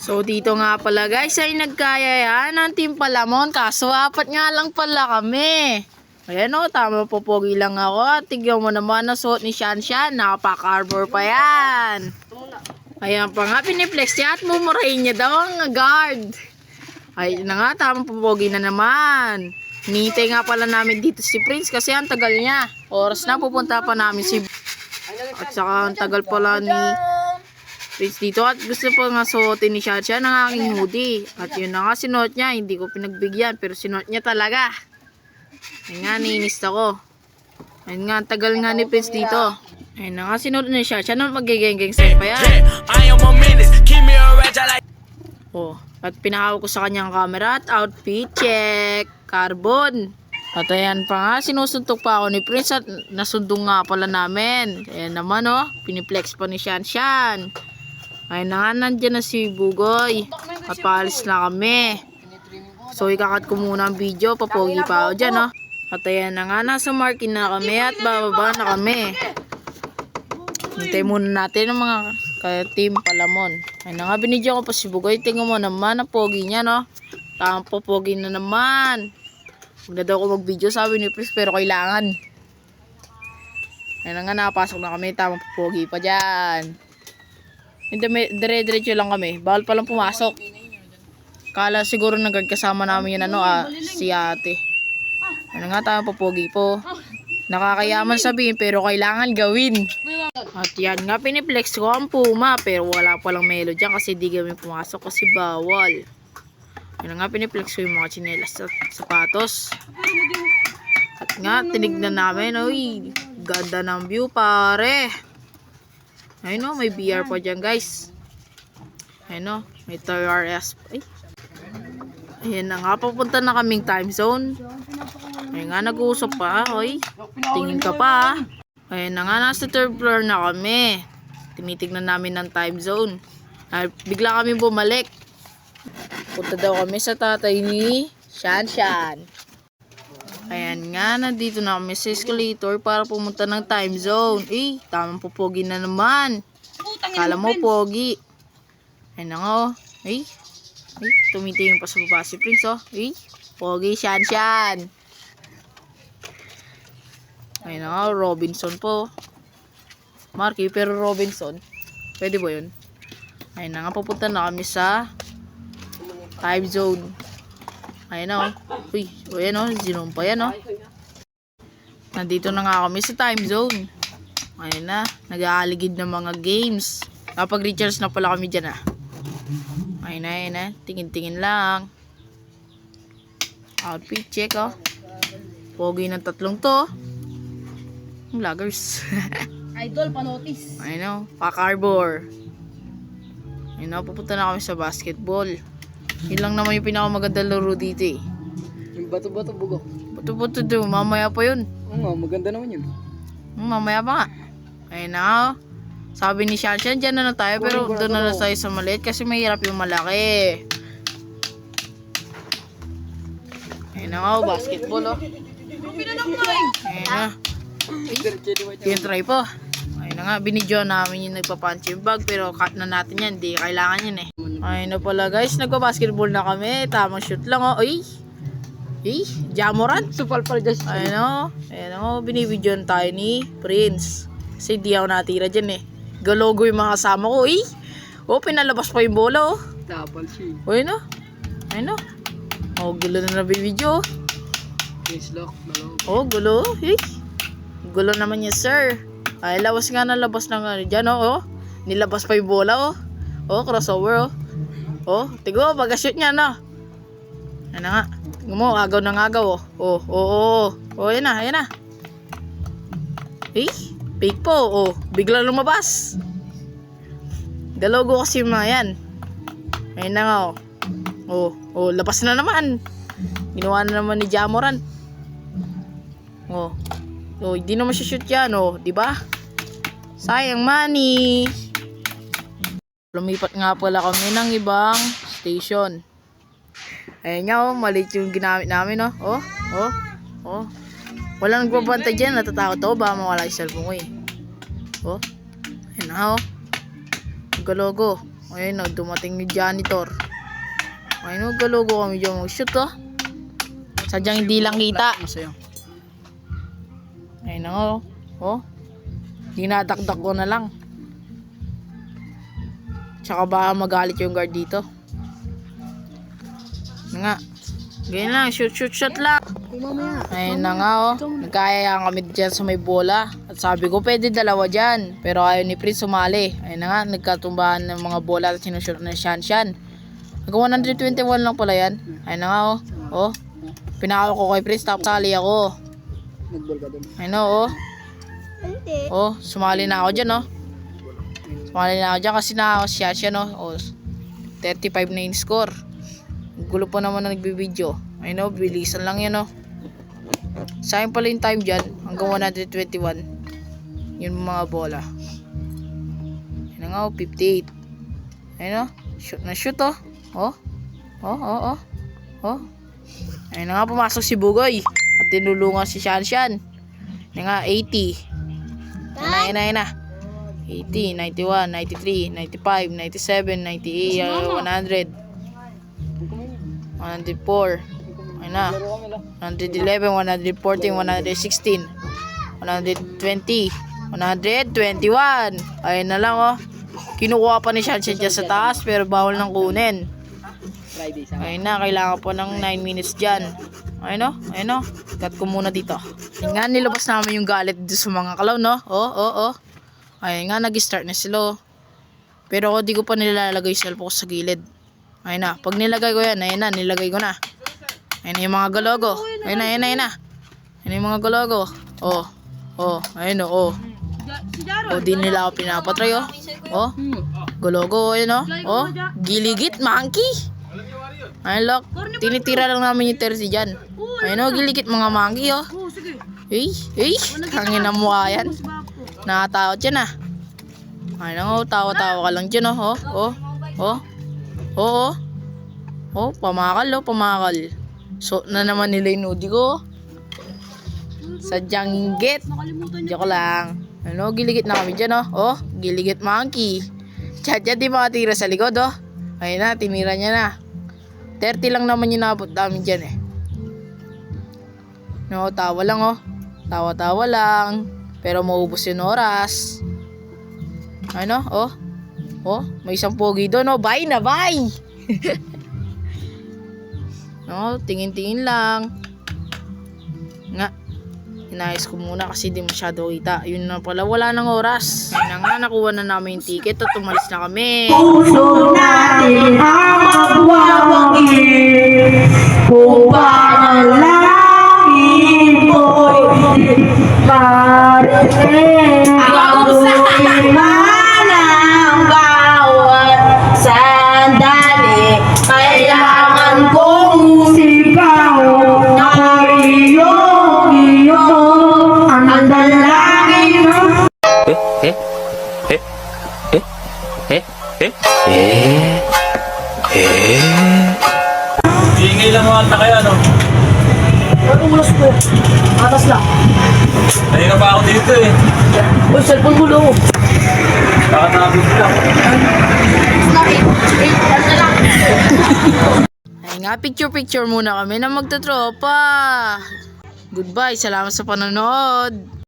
So dito nga pala guys ay nagkaya yan ng Team Palamon, kaso apat nga lang pala kami. Ayan o, tama po, pogi lang ako. At tigyan mo naman ang suot ni Shanshan, nakapaka-arbor pa yan. Ayan pa nga, piniplex niya at mumurahin niya daw ang guard. Ay na nga, tama po, pogi na naman. Nitay nga pala namin dito si Prince kasi ang tagal niya. Oras na pupunta pa namin si at saka ang tagal pala ni Prince dito at gusto pa nga suotin ni Shanshan ng aking hoodie. At yun na nga sinuot niya, hindi ko pinagbigyan pero sinuot niya talaga. Ayun nga, niinis ako. Ayun nga, tagal nga ni Prince dito. Ayun na nga, sinuot ni Shanshan na magiging sign pa yan. Oh, at pinahawak ko sa kanyang camera at outfit check. Carbon. At ayan pa nga, sinusuntok pa ako ni Prince at nasundong nga pala namin. Ayan naman oh, piniplex pa ni Shanshan. Ayun na nga, nandyan na si Bugoy. At paalis na kami. So ikakat ko muna ang video, papogi pa ako dyan oh. At ayan na nga, nasa marking na kami at bababa na kami. Hintay muna natin ang mga Team Palamon. Ayun na nga, binidyo ko pa si Bugoy. Tingnan mo naman ang pogi niya no. Tamang pogi na naman. Huwag na daw ako mag-video, sabi ni Prince, pero kailangan. Ayun na nga, nakapasok na kami. Tamang pogi pa dyan. Hindi, dire-diretso lang kami. Bawal palang pumasok. Kala siguro nag-guard kasama namin yun si ate. Ayun nga, tamang pogi po. Nakakayaman sabihin, pero kailangan gawin. At yan nga, piniplex ko ang Puma, pero wala palang melo dyan kasi di kami pumasok kasi bawal. Yun nga, piniplex ko yung mga tsinelas at sapatos. At nga, tinignan namin, uy, ganda ng view pare. Ayun o, may BR pa dyan guys. Ayun o, may TRS. Ay. Ayun na nga, papunta na kaming time zone. Ayun nga, nag-uusap pa, oy. Tingin ka pa. Ayun na nga, nasa third floor na kami. Tinitignan namin ng time zone. Ay, bigla kami bumalik. Punta daw kami sa tatay ni Shanshan. Ayan nga, nandito na kami sa escalator para pumunta ng time zone. Eh, tamang pogi na naman. Kala mo pogi. Ayan na nga oh. Eh, tumitingin pa sa baba si Prince oh. Eh, pogi Shanshan. Ayan na nga, Robinson po. Marky, pero Robinson. Pwede ba yun? Ayan na nga, pupunta na kami sa time zone. Ayan na oh. Uy, ayan oh, zinong pa yan oh. Nandito na nga kami sa time zone. Ayan na, nag-aaligid ng mga games. Napag-recharge na pala kami dyan ah. Ayan na, tingin-tingin lang. Outfit check oh. Pogi ng tatlong to. Vloggers. Idol, panotis. Ayan o, Pakarbor. Ayan o, pupunta na kami sa basketball. Yun lang naman yung pinakamaganda laro dito eh. Yung bato-bato bugo. Bato-bato daw, mamaya pa yun. Oo nga, maganda naman yun. Mamaya pa nga. Ayan na o. Sabi ni Shanshan, dyan na tayo pero doon na lang tayo sa maliit kasi mahirap yung malaki. Ayan na o, basketball o. Ayan na. Yung try po. Ayun na nga, binidyo namin yung nagpa-punching bag pero cut na natin yan, di kailangan yan eh. Ayun na pala guys, nagpa-basketball na kami. Tamang shoot lang oh. Ay, Jamoran. Supal pala dyan. Ayun o, binibidyo tayo ni Prince. Kasi di ako natira dyan eh. Galogo yung mga kasama ko eh. Oh, pinalabas pa yung bola oh. Tapal siya. Ayun o. Ayun o. Oh, gulo na nabibidyo oh. Case lock, dalawa. Oh, gulo eh. Gulo naman niya, sir. Ay, labas nga na labas ng ano dyan, oh. Nilabas pa yung bola, oh. Oh, crossover, oh. Oh, tigo, baga-shoot niya, no. Ano nga. Tingnan mo, agaw ng agaw, oh. Oh, yan na, yan na. Eh, fake po, oh. Bigla lumabas. Galogo kasi yung mga yan. Ayun na nga, oh. Oh, labas na naman. Ginawa na naman ni Jamoran. Oh. Oh, hindi naman siya shoot yan, oh, di ba? Sayang money. Lumipat nga pala kami ng ibang station. Ayun nga, oh, maliit yung ginamit namin, oh. Oh. Walang nagbabantay dyan, natatakot ako, baka mawala yung cellphone ko eh. Oh. Ayun na, oh. Galogo. Ayun o, dumating yung janitor. Ayun o, galugo kami dyan mag-shoot oh. Sadyang hindi lang kita. Masaya. Ayun na nga oh. Oh. Dinadakdak ko na lang. Tsaka baka magalit yung guard dito. Ayun nga. Ganyan lang, shoot lang. Ayun na nga oh. Nagkayayaan kami dyan sa may bola. At sabi ko pwede dalawa dyan. Pero ayaw ni Prince sumali. Ayun na nga, nagkatumbahan ng mga bola at sinushoot na Shanshan. Nag-121 lang pala yan. Ayun na nga oh. Oh. Pinakaw ko kay Prince tapos sali ako. Nag-ball ka dun. Ayun oh. Oh, sumali na ako dyan oh. Sumali na ako dyan kasi na Shanshan oh. Oh. 35 na yung score. Gulo pa naman na nagbibideo. Ayun o, bilisan lang yan o. Sayang pala yung time dyan. Hanggang 121. Yun mga bola. Ayun nga o, 58. Ayun o, shoot na shoot o. Oh. Oh, oh, oh. Oh. Ayun na nga, pumasok si Bugoy. At tinulungan si Shanshan. Ayun nga, 80. Ayun na. 80, 91, 93, 95, 97, 98, 100. 104. Ayun na. 111, 114, 116, 120, 121. Ayun na lang oh. Kinukuha pa ni Shanshan dyan sa taas pero bawal nang kunin. Friday sa Ayun na, kailangan pa ng 9 minutes dyan. Ayun o, ayun o. Cut ko muna dito. Ayun nga, nilabas namin yung galit dito sa mga kalaw, no? Oh. Ayun nga, nag-start na sila. Pero ako di ko pa nilalagay yung cellphone ko sa gilid. Ayun na, pag nilagay ko yan, ayun na, nilagay ko na. Ayun na yung mga galogo. Ayun na. Ayun na yung mga galogo. Oh, ayun o, oh. O, di nila ako pinapatry, oh. Oh, galogo, ayun o. Oh, giligit, monkey. Ayun, look. Tinitira lang namin yung tersi dyan. Ayun o, giligit mga monkey, oh. Hangin na mukha yan. Nakatakot yan, ah. Ayun o, tawa-tawa ka lang dyan, oh. Oh, pamakal. So, na naman nila yung nudi ko. Sadyang inggit. Joke lang. Ano, giligit na kami dyan, oh. Oh, giligit monkey. Tiyat di makatira sa likod, oh. Ayun na, tinira niya na. 30 lang naman yung nabot namin dyan, eh. No, tawa lang, oh. Tawa-tawa lang. Pero maubos yung oras. Ano, oh. Oh, may isang pogi doon, oh. Bye na, bye! No, tingin-tingin lang. Nga, inayos ko muna kasi di masyado kita. Yun na pala, wala nang oras. Yun na nga, nakuha na namin yung ticket at umalis na kami. Puso natin ang magwawangin kung panalangin ko'y marinig ang man ang bawat sandali. Kailangan kong sigaw na iyo ang dalangin ng Ingay lang mga ata kaya, no? Anong ulas ko? Atas lang. Kanina pa ako dito eh. Uy, cellphone mo lang. Nakatapos lang. Ay nga, picture muna kami na magtatropa. Goodbye, salamat sa panonood.